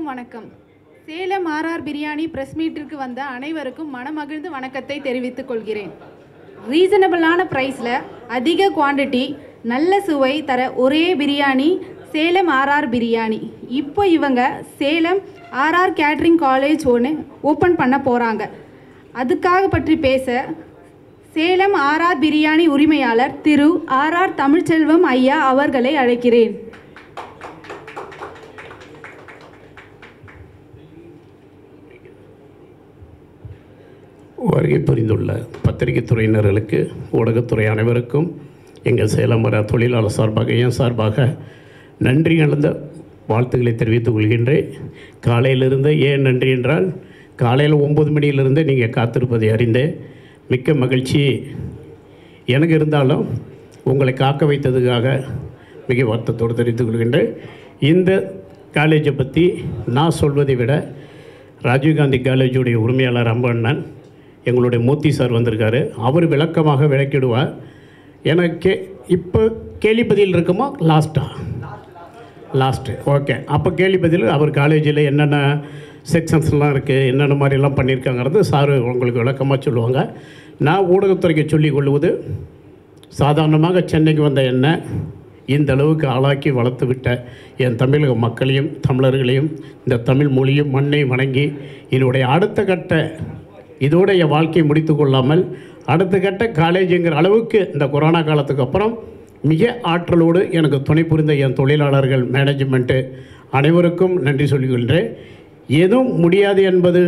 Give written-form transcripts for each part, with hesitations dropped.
அனைவருக்கும் வணக்கம். Salem RR biryani press மீட்டிற்கு வந்த அனைவருக்கும் மனமகிழ்ந்து வணக்கத்தை தெரிவித்துக் கொள்கிறேன். ரீசனபிளான ப்ரைஸில் அதிக குவான்டிட்டி நல்ல சுவை தர ஒரே பிரியாணி சேலம் ஆர்ஆர் பிரியாணி. இப்போ இவங்க சேலம் ஆர்ஆர் கேட்ரிங் காலேஜ் ஒன்று ஓப்பன் பண்ண போகிறாங்க. அதுக்காக பற்றி பேச சேலம் ஆர்ஆர் பிரியாணி உரிமையாளர் திரு ஆர்ஆர் தமிழ்ச்செல்வம் ஐயா அவர்களை அழைக்கிறேன். வருகை புரிந்துள்ள பத்திரிகை துறையினர்களுக்கு, ஊடகத்துறை அனைவருக்கும் எங்கள் சேலம் வர தொழிலாளர் சார்பாக என் சார்பாக நன்றி கலந்த வாழ்த்துக்களை தெரிவித்துக் கொள்கின்றேன். காலையிலிருந்து ஏன் நன்றி என்றால், காலையில் 9 மணியிலிருந்து நீங்கள் காத்திருப்பதை அறிந்தேன். மிக்க மகிழ்ச்சி எனக்கு. இருந்தாலும் உங்களை காக்க வைத்ததுக்காக மிக வருத்தத்தோடு தெரிவித்துக் கொள்கின்றேன். இந்த காலேஜை பற்றி நான் சொல்வதை விட ராஜீவ்காந்தி காலேஜுடைய உரிமையாளர் அம்பண்ணன் எங்களுடைய மூர்த்தி சார் வந்திருக்காரு. அவர் விளக்கமாக விளக்கிடுவார். எனக்கு இப்போ கேள்வி பதில் இருக்குமா? Last okay. அப்போ கேள்வி பதில் அவர் காலேஜில் என்னென்ன செக்ஷன்ஸ்லாம் இருக்குது, என்னென்ன மாதிரிலாம் பண்ணியிருக்காங்கிறது சார் உங்களுக்கு விளக்கமாக சொல்லுவாங்க. நான் ஊடகத்துறைக்கு சொல்லிக் கொள்வது, சாதாரணமாக சென்னைக்கு வந்த என்ன இந்த அளவுக்கு ஆளாக்கி வளர்த்து விட்ட என் தமிழக மக்களையும் தமிழர்களையும் இந்த தமிழ் மொழியும் மண்ணையும் வணங்கி என்னுடைய அடுத்த கட்ட இதோடு என் வாழ்க்கையை முடித்து கொள்ளாமல் அடுத்த கட்ட காலேஜுங்கிற அளவுக்கு இந்த கொரோனா காலத்துக்கு அப்புறம் மிக ஆற்றலோடு எனக்கு துணை புரிந்த என் தொழிலாளர்கள், மேனேஜ்மெண்ட்டு அனைவருக்கும் நன்றி சொல்லிக்கொள்கிறேன். எதுவும் முடியாது என்பது,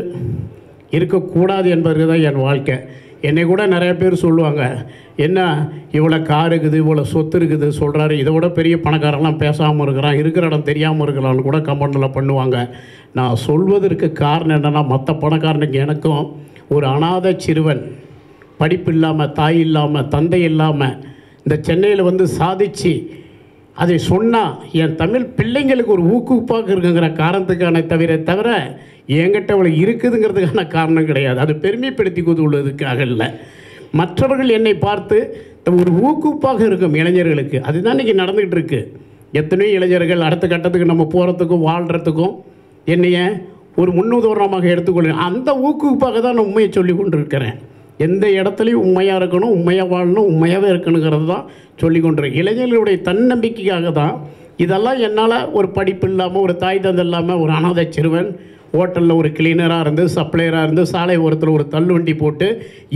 இருக்கக்கூடாது என்பது தான் என் வாழ்க்கை. என்னை கூட நிறைய பேர் சொல்லுவாங்க, என்ன இவ்வளோ கார் இருக்குது, இவ்வளோ சொத்து இருக்குது சொல்கிறாரு, இதை விட பெரிய பணக்காரெல்லாம் பேசாமல் இருக்கிறான், இருக்கிற இடம் தெரியாமல் இருக்கலாம்னு கூட கமெண்டில் பண்ணுவாங்க. நான் சொல்வதற்கு காரணம் என்னென்னா, மற்ற பணக்காரனுக்கு எனக்கும் ஒரு அனாதை சிறுவன், படிப்பு இல்லாமல், தாய் இல்லாமல், தந்தை இல்லாமல் இந்த சென்னையில் வந்து சாதித்து அதை சொன்னால் என் தமிழ் பிள்ளைங்களுக்கு ஒரு ஊக்குவிப்பாக இருக்குங்கிற காரணத்துக்கான தவிர என்கிட்ட அவ்வளோ இருக்குதுங்கிறதுக்கான காரணம் கிடையாது. அது பெருமைப்படுத்தி கொள்வதற்காக இல்லை. மற்றவர்கள் என்னை பார்த்து ஒரு ஊக்குவிப்பாக இருக்கும் இளைஞர்களுக்கு. அதுதான் இன்றைக்கி நடந்துக்கிட்டு இருக்குது. எத்தனையோ இளைஞர்கள் அடுத்த கட்டத்துக்கு நம்ம போகிறதுக்கும் வாழ்கிறதுக்கும் என்னைய ஒரு முன்னுதாரணமாக எடுத்துக்கொள்ள, அந்த ஊக்குவிப்பாக தான் நான் உண்மையை சொல்லி கொண்டு இருக்கிறேன். எந்த இடத்துலையும் உண்மையாக இருக்கணும், உண்மையாக வாழணும், உண்மையாகவே இருக்கணுங்கிறது தான் சொல்லி கொண்டிருக்கேன். இளைஞர்களுடைய தன்னம்பிக்கைக்காக தான் இதெல்லாம். என்னால் ஒரு படிப்பு இல்லாமல், ஒரு தாய் தந்தை இல்லாமல், ஒரு அனாதை சிறுவன் ஹோட்டலில் ஒரு கிளீனராக இருந்து, சப்ளையராக இருந்து, சாலை ஓரத்தில் ஒரு தள்ளுவண்டி போட்டு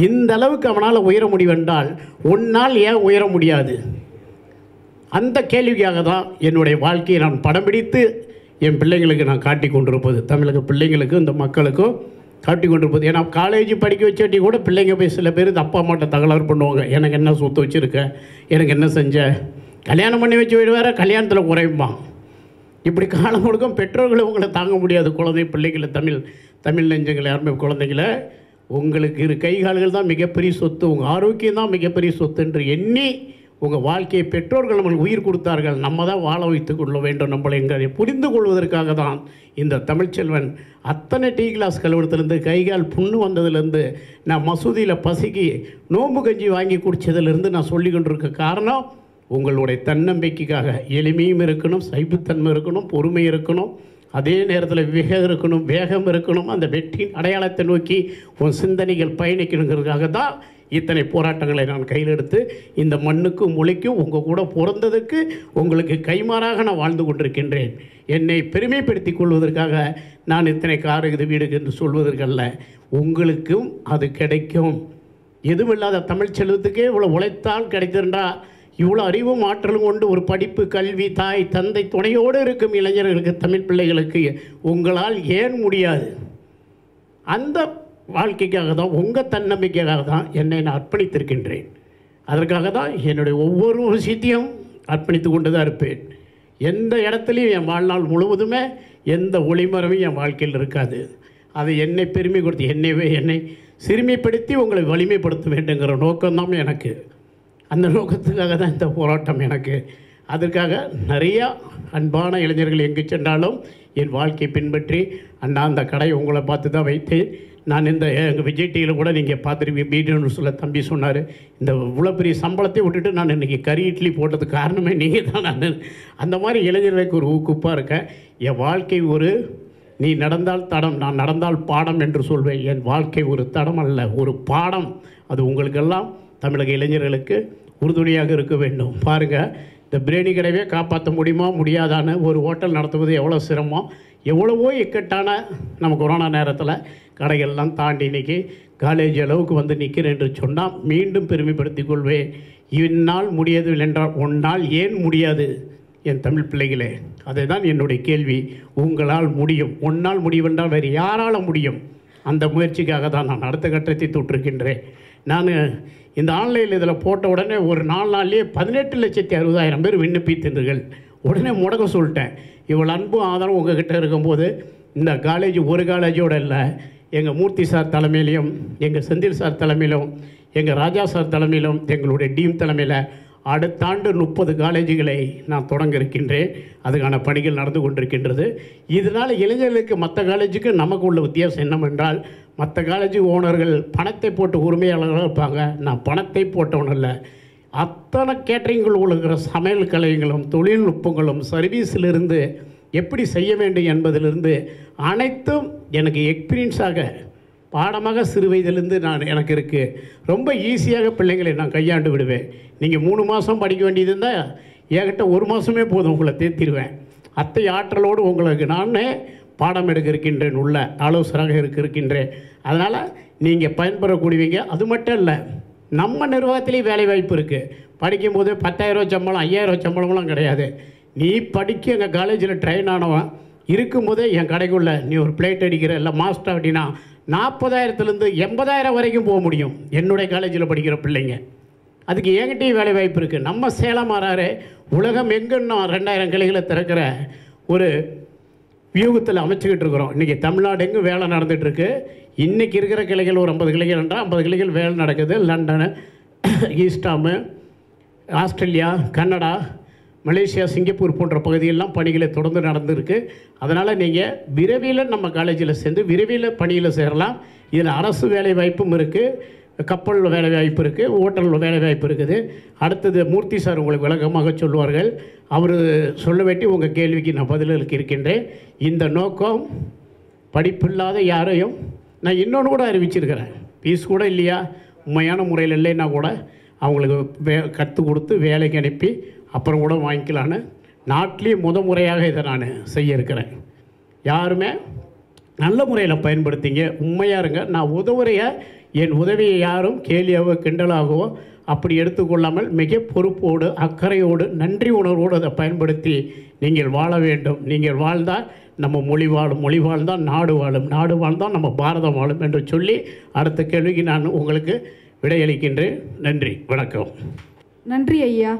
இந்த அளவுக்கு அவனால் உயர முடிவென்றால் உன்னால் ஏன் உயர முடியாது? அந்த கேள்விக்காக தான் என்னுடைய வாழ்க்கையை நான் படம் பிடித்து என் பிள்ளைங்களுக்கு நான் காட்டி கொண்டிருப்பது, தமிழக பிள்ளைங்களுக்கும் இந்த மக்களுக்கும் காட்டி கொண்டிருப்பது. ஏன்னா காலேஜ் படிக்க வச்சாட்டி கூட பிள்ளைங்க போய் சில பேர் அப்பா அம்மாட்ட தகராறு பண்ணுவாங்க. எனக்கு என்ன சொத்து வச்சுருக்க, எனக்கு என்ன செஞ்ச, கல்யாணம் பண்ணி வச்சு வேறு கல்யாணத்தில் குறைப்பான். இப்படி காலம் முழுக்கும் பெற்றோர்களை உங்களை தாங்க முடியாது. குழந்தை பிள்ளைகளை, தமிழ் நெஞ்சங்களை, யாருமே குழந்தைகளை, உங்களுக்கு கை கால்கள் தான் மிகப்பெரிய சொத்து, உங்கள் ஆரோக்கியம் தான் மிகப்பெரிய சொத்து என்று எண்ணி உங்கள் வாழ்க்கையை பெற்றோர்கள் நம்மளுக்கு உயிர் கொடுத்தார்கள். நம்ம தான் வாழ வைத்து கொள்ள வேண்டும் நம்மளை எங்களை புரிந்து கொள்வதற்காக தான் இந்த தமிழ்ச்செல்வன் அத்தனை டீ கிளாஸ் கழுவுறதுலேருந்து, கைகால் புண்ணு வந்ததுலேருந்து, நான் மசூதியில் பசிக்கு நோம்பு கஞ்சி வாங்கி குடித்ததுலேருந்து நான் சொல்லி கொண்டிருக்க காரணம் உங்களுடைய தன்னம்பிக்கைக்காக. எளிமையும் இருக்கணும், சைப்புத்தன்மை இருக்கணும், பொறுமை இருக்கணும், அதே நேரத்தில் வேகம் இருக்கணும். அந்த வெற்றியின் அடையாளத்தை நோக்கி உன் சிந்தனைகள் பயணிக்கணுங்கிறதுக்காக தான் இத்தனை போராட்டங்களை நான் கையில் எடுத்து இந்த மண்ணுக்கும் மொழிக்கும் உங்கள் கூட பிறந்ததுக்கு உங்களுக்கு கைமாறாக நான் வாழ்ந்து கொண்டிருக்கின்றேன். என்னை பெருமைப்படுத்தி கொள்வதற்காக நான் இத்தனை காருக்குது வீடுக்கு என்று சொல்வதற்கல்ல. உங்களுக்கும் அது கிடைக்கும். எதுவுமில்லாத தமிழ் செல்வத்துக்கே இவ்வளோ உழைத்தால் கிடைத்திருந்தா, இவ்வளோ அறிவும் ஆற்றலும் கொண்டு ஒரு படிப்பு, கல்வி, தாய் தந்தை துணையோடு இருக்கும் இளைஞர்களுக்கு, தமிழ் பிள்ளைகளுக்கு உங்களால் ஏன் முடியாது? அந்த வாழ்க்கைக்காக தான், உங்கள் தன்னம்பிக்கைக்காக தான் என்னை நான் அர்ப்பணித்திருக்கின்றேன். அதற்காக தான் என்னுடைய ஒவ்வொரு விஷயத்தையும் அர்ப்பணித்து கொண்டு தான் இருப்பேன். எந்த இடத்துலையும் என் வாழ்நாள் முழுவதுமே எந்த ஒளிமறைவும் என் வாழ்க்கையில் இருக்காது. அதை என்னை பெருமை கொடுத்து என்னை சிறுமைப்படுத்தி உங்களை வலிமைப்படுத்த வேண்டுங்கிற நோக்கம்தான் எனக்கு. அந்த நோக்கத்துக்காக தான் இந்த போராட்டம் எனக்கு. அதற்காக நிறையா அன்பான இளைஞர்கள் எங்கு சென்றாலும் என் வாழ்க்கையை பின்பற்றி, அண்ணா அந்த கடை உங்களை பார்த்து தான் வைத்து நான் இந்த எங்கள் விஜய் டிவியில் கூட நீங்கள் பார்த்துருப்பீங்க, மீடியம் சொல்ல தம்பி சொன்னார், இந்த இவ்வளோ பெரிய சம்பளத்தை விட்டுட்டு நான் இன்றைக்கி கறி இட்லி போட்டதுக்கு காரணமே நீங்கள் தான். நான் அந்த மாதிரி இளைஞர்களுக்கு ஒரு ஊக்குப்பாக இருக்கேன். என் வாழ்க்கை ஒரு நீ நடந்தால் தடம், நான் நடந்தால் பாடம் என்று சொல்வேன். என் வாழ்க்கை ஒரு தடம் அல்ல, ஒரு பாடம். அது உங்களுக்கெல்லாம் தமிழக இளைஞர்களுக்கு உறுதுணையாக இருக்க வேண்டும். பாருங்கள், இந்த பிரியாணி கடையே காப்பாற்ற முடியுமா முடியாதான்னு ஒரு ஹோட்டல் நடத்துவது எவ்வளோ சிரமம், எவ்வளவோ இக்கட்டான நம்ம கொரோனா நேரத்தில் கடைகள்லாம் தாண்டி இன்றைக்கி காலேஜ் அளவுக்கு வந்து நிற்கிறேன் என்று சொன்னால் மீண்டும் பெருமைப்படுத்திக் கொள்வேன். இந்நாள் முடியவில்லை என்றால் ஒன்னால் ஏன் முடியாது என் தமிழ் பிள்ளைகளே? அதை தான் என்னுடைய கேள்வி. உங்களால் முடியும், ஒன்னால் முடிவென்றால் வேறு யாரால் முடியும்? அந்த முயற்சிக்காக தான் நான் அடுத்த கட்டத்தை தொட்டிருக்கின்றேன். நான் இந்த ஆன்லைனில் இதில் போட்ட உடனே ஒரு 4 நாள்லேயே 18,60,000 பேர் விண்ணப்பித்தீர்கள். உடனே முடக்க சொல்லிட்டேன். இவ்வளோ அன்பும் ஆதரவும் உங்ககிட்ட இருக்கும்போது இந்த காலேஜ் ஒரு காலேஜோடு இல்லை, எங்கள் மூர்த்தி சார் தலைமையிலையும், எங்கள் செந்தில் சார் தலைமையிலும், எங்கள் ராஜா சார் தலைமையிலும், எங்களுடைய டீம் தலைமையில் அடுத்த ஆண்டு 30 காலேஜுகளை நான் தொடங்க இருக்கின்றேன். அதுக்கான பணிகள் நடந்து கொண்டிருக்கின்றது. இதனால் இளைஞர்களுக்கு மற்ற காலேஜுக்கு நமக்கு உள்ள வித்தியாசம் என்னவென்றால், மற்ற காலேஜ் ஓனர்கள் பணத்தை போட்டு உரிமையாளர்களாக இருப்பாங்க. நான் பணத்தை போட்டவன் இல்லை. அத்தனை கேட்டரிங்கள் இருக்கிற சமையல் கலைகளும் தொழில்நுட்பங்களும் சர்வீஸிலிருந்து எப்படி செய்ய வேண்டும் என்பதிலிருந்து அனைத்தும் எனக்கு எக்ஸ்பீரியன்ஸாக பாடமாக சிறு வயதிலிருந்து எனக்கு இருக்குது. ரொம்ப ஈஸியாக பிள்ளைங்களை நான் கையாண்டு விடுவேன். நீங்கள் 3 மாதம் படிக்க வேண்டியது இருந்தால் என்கிட்ட 1 மாதமே போதும், உங்களை தேர்த்திடுவேன். அத்தை ஆற்றலோடு உங்களுக்கு நானே பாடம் எடுக்க இருக்கின்றேன், உள்ள ஆலோசகராக இருக்கின்றேன். அதனால் நீங்கள் பயன்பெறக்கூடியவங்க. அது மட்டும் இல்லை, நம்ம நிர்வாகத்திலேயே வேலை வாய்ப்பு இருக்குது. படிக்கும்போது 10,000 சம்பளம் 5,000 சம்பளம்லாம் கிடையாது. நீ படிக்க எங்கள் காலேஜில் ட்ரெயின் ஆனவன் இருக்கும்போதே என் கடைக்குள்ளே நீ ஒரு பிளேட் அடிக்கிற இல்லை மாஸ்டர் அப்படின்னா 40,000 80,000 வரைக்கும் போக முடியும். என்னுடைய காலேஜில் படிக்கிற பிள்ளைங்க. அதுக்கு என்கிட்டையும் வேலை வாய்ப்பு இருக்குது. நம்ம சேலம் மாறாரு உலகம் எங்கன்னா 2,000 கிளைகளை திறக்கிற ஒரு வியூகத்தில் அமைச்சிக்கிட்டு இருக்கிறோம். இன்றைக்கி தமிழ்நாடு எங்கும் வேலை நடந்துகிட்ருக்கு. இன்றைக்கி இருக்கிற கிளைகள் ஒரு 50 கிளைகள் என்றால் 50 கிளைகள் வேலை நடக்குது. London, East Ham, Australia, Canada, Malaysia, Singapore போன்ற பகுதியெல்லாம் பணிகளை தொடர்ந்து நடந்துருக்கு. அதனால் நீங்கள் விரைவில் நம்ம காலேஜில் சேர்ந்து விரைவில் பணியில் சேரலாம். இதில் அரசு வேலை வாய்ப்பும் இருக்குது, கப்பலில் வேலை வாய்ப்பு இருக்குது, ஹோட்டலில் வேலை வாய்ப்பு இருக்குது. அடுத்தது மூர்த்தி சார் உங்களுக்கு விளக்கமாக சொல்லுவார்கள். அவர் சொல்ல வேண்டி உங்கள் கேள்விக்கு நான் பதிலளிக்க இருக்கின்றேன். இந்த நோக்கம் படிப்பில்லாத யாரையும் நான் இன்னொன்று கூட அறிவிச்சிருக்கிறேன். ஃபீஸ் கூட இல்லையா, உண்மையான முறையில் இல்லைன்னா கூட அவங்களுக்கு கற்றுக் கொடுத்து வேலைக்கு அனுப்பி அப்புறம் கூட வாங்கிக்கலான்னு நாட்டிலேயே முறையாக இதை நான் செய்ய இருக்கிறேன். யாருமே நல்ல முறையில் பயன்படுத்திங்க, உண்மையாக இருங்க. நான் உதவுறைய என் உதவியை யாரும் கேலியாகவோ கிண்டலாகவோ அப்படி எடுத்துக்கொள்ளாமல் மிக பொறுப்போடு அக்கறையோடு நன்றி உணர்வோடு அதை பயன்படுத்தி நீங்கள் வாழ வேண்டும். நீங்கள் வாழ்ந்தால் நம்ம மொழி வாழும், மொழி வாழ்ந்தால் நாடு வாழும், நாடு வாழ்ந்தால் நம்ம பாரதம் வாழும் என்று சொல்லி அடுத்த கேள்விக்கு நான் உங்களுக்கு விடையளிக்கின்றேன். நன்றி, வணக்கம். நன்றி ஐயா.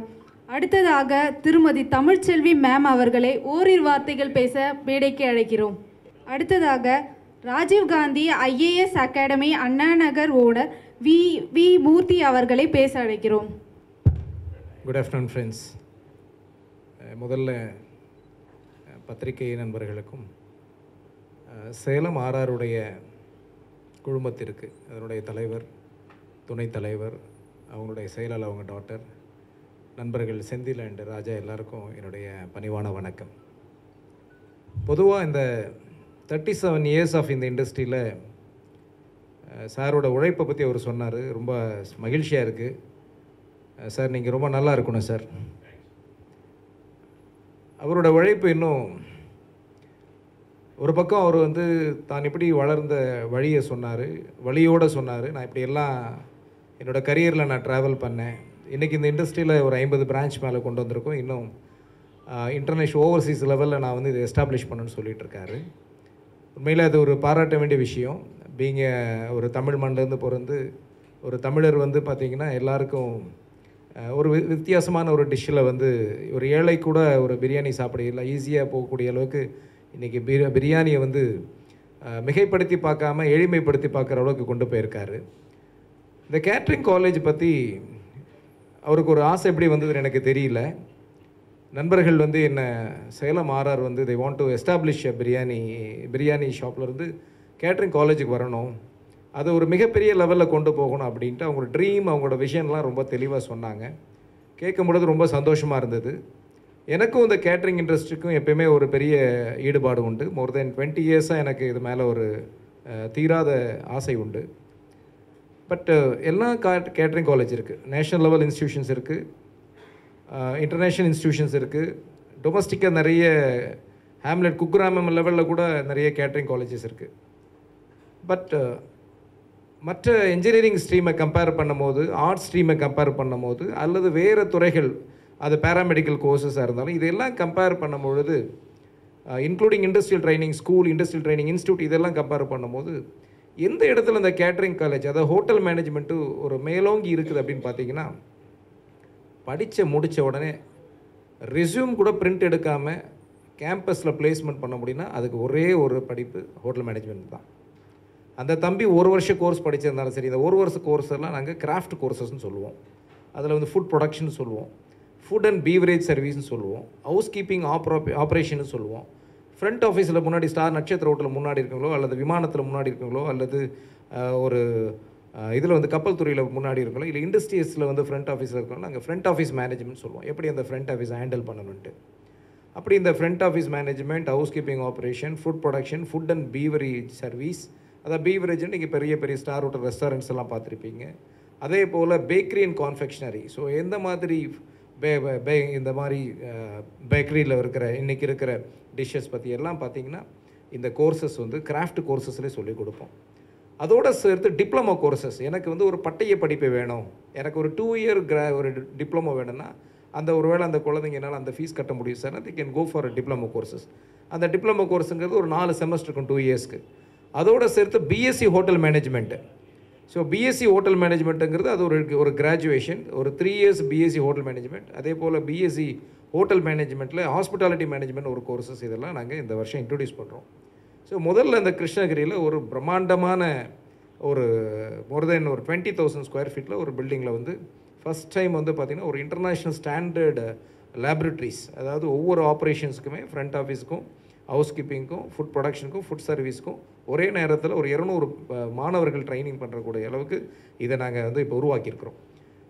அடுத்ததாக திருமதி தமிழ்ச்செல்வி மேம் அவர்களை ஓரிரு வார்த்தைகள் பேச மேடைக்கு அழைக்கிறோம். அடுத்ததாக Rajiv Gandhi IAS academy Anna Nagar owner V Murthy அவர்களை பேச அழைக்கிறோம். Good afternoon friends. முதல்ல பத்திரிகை நண்பர்களுக்கும் சேலம் ஆர்ஆருடைய குழுமத்திற்கு அதனுடைய தலைவர், துணைத் தலைவர், அவங்களுடைய செயலாளர், அவங்க டாக்டர், நண்பர்கள் செந்தில் அண்ட் ராஜா எல்லாருக்கும் என்னுடைய பணிவான வணக்கம். பொதுவாக இந்த 37 இயர்ஸ் ஆஃப் இந்த இண்டஸ்ட்ரியில் சாரோட உழைப்பை பற்றி அவர் சொன்னார். ரொம்ப மகிழ்ச்சியாக இருக்குது சார். நீங்கள் ரொம்ப நல்லா இருக்கணும் சார். அவரோட உழைப்பு இன்னும் ஒரு பக்கம் அவர் தான் இப்படி வளர்ந்த வழியை சொன்னார், வழியோடு சொன்னார். நான் இப்படி எல்லாம் என்னோடய கரியரில் நான் ட்ராவல் பண்ணேன். இன்றைக்கி இந்த இண்டஸ்ட்ரியில் ஒரு 50 பிரான்ச் மேலே கொண்டு வந்திருக்கோம். இன்னும் இன்டர்நேஷ்னல் ஓவர்சீஸ் லெவலில் நான் இதை எஸ்டாப்ளிஷ் பண்ணணுன்னு சொல்லிகிட்டு இருக்காரு. உண்மையில் அது ஒரு பாராட்ட வேண்டிய விஷயம். பீங்க ஒரு தமிழ் மண்ணிலேருந்து பிறந்து ஒரு தமிழர் பார்த்திங்கன்னா எல்லாருக்கும் ஒரு வித்தியாசமான ஒரு டிஷ்ஷில் ஒரு ஏழை கூட ஒரு பிரியாணி சாப்பிட ஈஸியாக போகக்கூடிய அளவுக்கு இன்றைக்கி பிரியாணியை மிகைப்படுத்தி பார்க்காம எளிமைப்படுத்தி பார்க்குற அளவுக்கு கொண்டு போயிருக்காரு. இந்த கேட்ரிங் காலேஜ் பற்றி அவருக்கு ஒரு ஆசை எப்படி வந்ததுன்னு எனக்கு தெரியல. நண்பர்கள் என்னை Salem RR they want to establish a biryani ஷாப்லேருந்து கேட்ரிங் காலேஜுக்கு வரணும், அது ஒரு மிகப்பெரிய லெவலில் கொண்டு போகணும் அப்படின்ட்டு அவங்களோட ட்ரீம், அவங்களோட விஷன்லாம் ரொம்ப தெளிவாக சொன்னாங்க. கேட்கும் பொழுது ரொம்ப சந்தோஷமாக இருந்தது. எனக்கும் இந்த கேட்ரிங் இண்டஸ்ட்ரிக்கும் எப்பயுமே ஒரு பெரிய ஈடுபாடு உண்டு. மோர் தென் 20 இயர்ஸாக எனக்கு இது மேலே ஒரு தீராத ஆசை உண்டு. பட் எல்லா கேட்ரிங் காலேஜ் இருக்குது, நேஷ்னல் லெவல் இன்ஸ்டிடியூஷன்ஸ் இருக்குது, இன்டர்நேஷ்னல் இன்ஸ்டிடியூஷன்ஸ் இருக்குது, டொமஸ்டிக்காக நிறைய ஹேம்லெட் குக்கிராமம் லெவலில் கூட நிறைய கேட்ரிங் காலேஜஸ் இருக்குது. பட் மற்ற இன்ஜினியரிங் ஸ்ட்ரீமை கம்பேர் பண்ணும்போது, ஆர்ட்ஸ் ஸ்ட்ரீமை கம்பேர் பண்ணும்போது, அல்லது வேறு துறைகள், அது பேராமெடிக்கல் கோர்சஸாக இருந்தாலும் இதெல்லாம் கம்பேர் பண்ணும்பொழுது, including industrial training school, industrial training institute, இதெல்லாம் கம்பேர் பண்ணும்போது எந்த இடத்துல இந்த கேட்ரிங் காலேஜ், அதாவது ஹோட்டல் மேனேஜ்மெண்ட்டு ஒரு மேலோங்கி இருக்குது அப்படின்னு பார்த்தீங்கன்னா, முடித்த உடனே ரெஸ்யூம் கூட பிரிண்ட் எடுக்காமல் கேம்பஸில் பிளேஸ்மெண்ட் பண்ண முடியும்னா அதுக்கு ஒரே ஒரு படிப்பு ஹோட்டல் மேனேஜ்மெண்ட் தான். அந்த தம்பி ஒரு வருஷ கோர்ஸ் படிச்சிருந்தாலும் சரி, இந்த ஒரு வருஷ கோர்ஸ் எல்லாம் நாங்கள் கிராஃப்ட் கோர்சஸ்ன்னு சொல்லுவோம். அதில் வந்து ஃபுட் ப்ரொடக்ஷன் சொல்லுவோம், ஃபுட் அண்ட் பீவரேஜ் சர்வீஸ்னு சொல்லுவோம், ஹவுஸ் கீப்பிங் ஆப்ரேஷன் சொல்லுவோம். ஃப்ரண்ட் ஆஃபீஸில் முன்னாடி ஸ்டார் நட்சத்திர ஹோட்டலில் முன்னாடி இருக்கீங்களோ, அல்லது விமானத்தில் முன்னாடி இருக்கீங்களோ, அல்லது ஒரு இதில் வந்து கப்பல் துறையில் முன்னாடி இருக்கீங்களோ, இல்லை இண்டஸ்ட்ரீஸில் வந்து ஃப்ரண்ட் ஆஃபீஸில் இருக்கோம், நாங்கள் ஃப்ரண்ட் ஆஃபீஸ் மேனேஜ்மெண்ட் சொல்லுவோம். எப்படி அந்த ஃப்ரண்ட் ஆஃபீஸ் ஹேண்டில் பண்ணணுன்ட்டு. அப்படி இந்த front office management, house keeping operation, food production, food and beverage service, அதாவது பீவரேஜ்னு நீங்கள் பெரிய பெரிய ஸ்டார் ஹோட்டல் ரெஸ்டாரண்ட்ஸ் எல்லாம் பார்த்துருப்பீங்க. அதே போல் பேக்கரி அண்ட் கான்ஃபெக்ஷனரி. ஸோ எந்த மாதிரி இந்த மாதிரி பேக்கரியில் இருக்கிற இன்றைக்கி இருக்கிற டிஷ்ஷஸ் பற்றி எல்லாம் பார்த்திங்கன்னா இந்த கோர்சஸ் வந்து கிராஃப்ட் கோர்சஸ்லேயே சொல்லிக் கொடுப்போம். அதோடு சேர்த்து டிப்ளமோ கோர்சஸ். எனக்கு வந்து ஒரு பட்டய படிப்பு வேணும், எனக்கு ஒரு 2 இயர் ஒரு டிப்ளமோ வேணும்னா, அந்த ஒரு வேளை அந்த குழந்தைங்க என்னால் அந்த ஃபீஸ் கட்ட முடியும் sir, they can go for diploma courses. அந்த டிப்ளமோ கோர்ஸுங்கிறது ஒரு 4 செமஸ்டருக்கும் 2 இயர்ஸ்க்கு. அதோடு சேர்த்து BSc hotel management. So BSc hotel மேனேஜ்மெண்ட்டுங்கிறது அது ஒரு கிராஜுவேஷன், ஒரு 3 இயர்ஸ் பிஎஸ்சி ஹோட்டல் மேனேஜ்மெண்ட். அதே போல் பிஎஸ்சி ஹோட்டல் மேனேஜ்மெண்ட்டில் ஹாஸ்பிட்டாலிட்டி மேனேஜ்மெண்ட் ஒரு கோர்சஸ், இதெல்லாம் நாங்கள் இந்த வருஷம் இன்ட்ரடியூஸ் பண்ணுறோம். ஸோ முதல்ல இந்த கிருஷ்ணகிரியில் ஒரு பிரம்மாண்டமான ஒரு மோர் தென் ஒரு 20,000 ஸ்கொயர் ஃபீட்டில் ஒரு பில்டிங்கில் வந்து ஃபஸ்ட் டைம் வந்து பார்த்திங்கன்னா ஒரு இன்டர்நேஷ்னல் ஸ்டாண்டர்டு லேபரட்டரிஸ், அதாவது ஒவ்வொரு ஆப்ரேஷன்ஸுக்குமே ஃப்ரண்ட் ஆஃபீஸுக்கும், ஹவுஸ் கீப்பிங்க்கும், ஃபுட் ப்ரொடக்ஷனுக்கும், ஃபுட் சர்வீஸ்க்கும் ஒரே நேரத்தில் ஒரு 200 மாணவர்கள் ட்ரைனிங் பண்ணுறக்கூடிய அளவுக்கு இதை நாங்கள் வந்து இப்போ உருவாக்கியிருக்கிறோம்.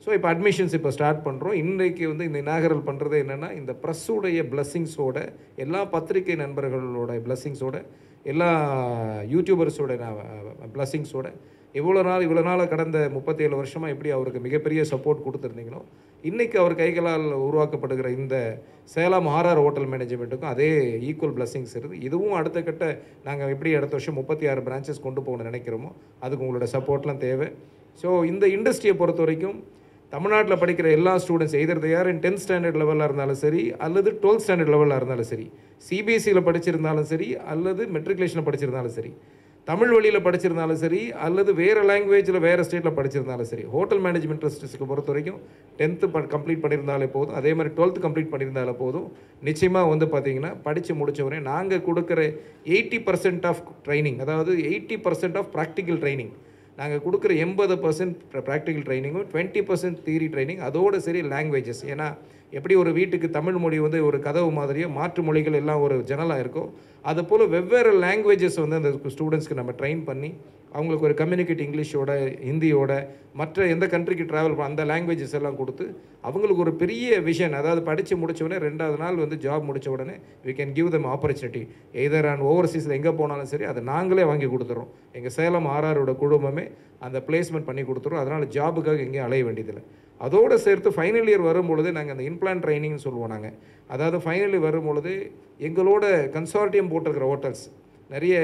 ஸோ இப்போ அட்மிஷன்ஸ் இப்போ ஸ்டார்ட் பண்ணுறோம். இன்றைக்கு வந்து இந்த இனாகரல் பண்ணுறது என்னென்னா, இந்த ப்ரெஸ்ஸுடைய பிளஸ்ஸிங்ஸோட, எல்லா பத்திரிகை நண்பர்களோட பிளஸ்ஸிங்ஸோட, எல்லா யூடியூபர்ஸோட பிளஸ்ஸிங்ஸோட, இவ்வளோ நாள் கடந்த 37 வருஷமாக எப்படி அவருக்கு மிகப்பெரிய சப்போர்ட் கொடுத்துருந்தீங்களோ, இன்றைக்கி அவர் கைகளால் உருவாக்கப்படுகிற இந்த சேலம் ஆர்ஆர் ஹோட்டல் மேனேஜ்மெண்ட்டுக்கும் அதே ஈக்குவல் பிளஸ்ஸிங்ஸ் இருக்குது. இதுவும் அடுத்த கட்ட நாங்கள் எப்படி அடுத்த வருஷம் 36 பிரான்ச்சஸ் கொண்டு போகணும்னு நினைக்கிறோமோ அதுக்கு உங்களோட சப்போர்ட்லாம் தேவை. ஸோ இந்த இண்டஸ்ட்ரியை பொறுத்த வரைக்கும் தமிழ்நாட்டில் படிக்கிற எல்லா students either they are in 10th standard லெவலில் இருந்தாலும் சரி, அல்லது 12th ஸ்டாண்டர்ட் லெவலில் இருந்தாலும் சரி, சிபிஎஸ்சியில் படிச்சிருந்தாலும் சரி, அல்லது மெட்ரிகுலேஷனில் படிச்சிருந்தாலும் சரி, தமிழ் வழியில் படிச்சிருந்தாலும் சரி, அல்லது வேறு லாங்குவேஜில் வேறு ஸ்டேட்டில் படிச்சிருந்தாலும் சரி, ஹோட்டல் மேனேஜ்மெண்ட் ட்ரஸ்ட்டுக்கு பொறுத்த வரைக்கும் 10th கம்ப்ளீட் பண்ணியிருந்தாலே போதும், அதே மாதிரி 12th கம்ப்ளீட் பண்ணியிருந்தாலே போதும். நிச்சயமாக வந்து பார்த்திங்கன்னா படித்து முடித்தவரே நாங்கள் கொடுக்குற 80% ஆஃப் ட்ரைனிங், அதாவது 80% ஆஃப் ப்ராக்டிக்கல் ட்ரைனிங், நாங்கள் கொடுக்குற 80% ப்ராக்டிக்கல் ட்ரைனிங்கும் 20% தியரி ட்ரைனிங், அதோடு சரி லாங்குவேஜஸ். ஏன்னா எப்படி ஒரு வீட்டுக்கு தமிழ் மொழி வந்து ஒரு கதவு மாதிரியோ, மாற்று மொழிகள் எல்லாம் ஒரு ஜன்னலாக இருக்கோ, அதுபோல் வெவ்வேறு லாங்குவேஜஸ் வந்து அந்த ஸ்டூடெண்ட்ஸ்க்கு நம்ம ட்ரெயின் பண்ணி அவங்களுக்கு ஒரு கம்யூனிகேட் இங்கிலீஷோட, ஹிந்தியோட, மற்ற எந்த கண்ட்ரிக்கு ட்ராவல் அந்த லாங்குவேஜஸ் எல்லாம் கொடுத்து அவங்களுக்கு ஒரு பெரிய விஷன், அதாவது படித்து முடித்த உடனே 2வது நாள் வந்து ஜாப் முடித்த உடனே we can give them opportunity either and ஓவர்சீஸில் எங்கே போனாலும் சரி அதை நாங்களே வாங்கி கொடுத்துறோம். எங்கள் சேலம் ஆர்ஆரோட குடும்பமே அந்த பிளேஸ்மெண்ட் பண்ணி கொடுத்துரும். அதனால் ஜாபுக்காக எங்கேயும் அலைய வேண்டியதில்லை. அதோடு சேர்த்து ஃபைனல் இயர் வரும்பொழுது நாங்கள் அந்த இன்பிளான் ட்ரைனிங்னு சொல்லுவோம். நாங்கள் அதாவது ஃபைனல் இயர் வரும்பொழுது எங்களோட கன்சார்டியம் போட்டிருக்கிற ஹோட்டல்ஸ் நிறைய